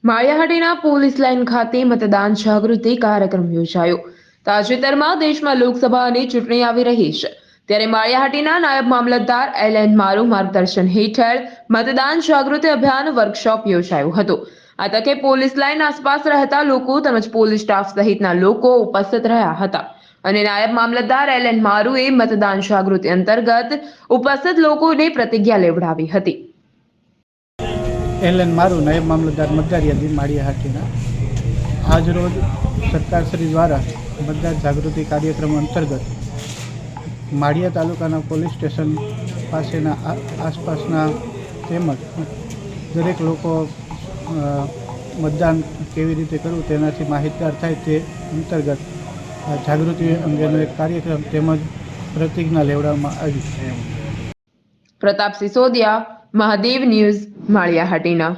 Maliya Hatina police line ખાતે મતદાન જાગૃતિ કાર્યક્રમ યોજાયો। તાજેતરમાં દેશમાં લોકસભાની ચૂંટણી આવી રહી છે, ત્યારે માળિયાહાટીના નાયબ મામલતદાર એલ.એન. મારુ માર્ગદર્શન હેઠળ મતદાન જાગૃતિ અભિયાન વર્કશોપ યોજાયો હતો। આ તકે પોલીસ લાઇન આસપાસ રહેતા લોકો તેમજ પોલીસ સ્ટાફ સહિતના લોકો ઉપસ્થિત રહ્યા હતા અને નાયબ મામલતદાર એલ.એન. મારુએ મતદાન જાગૃતિ અંતર્ગત ઉપસ્થિત લોકોને પ્રતિજ્ઞા લેવડાવી હતી। એલ.એન. મારુ નાયબ મામલતદાર મતદાર યાદી માળિયાહાટીના આજરોજ સરકારશ્રી દ્વારા મતદાર જાગૃતિ કાર્યક્રમ અંતર્ગત માળિયા તાલુકાના પોલીસ સ્ટેશન પાસેના આસપાસના તેમજ દરેક લોકો મતદાન કેવી રીતે કરવું તેનાથી માહિતગાર થાય તે અંતર્ગત જાગૃતિ અંગેનો એક કાર્યક્રમ તેમજ પ્રતિજ્ઞા લેવડાવવામાં આવી। પ્રતાપ સિસોદિયા, મહાદેવ ન્યૂઝ, માળિયાહાટીના।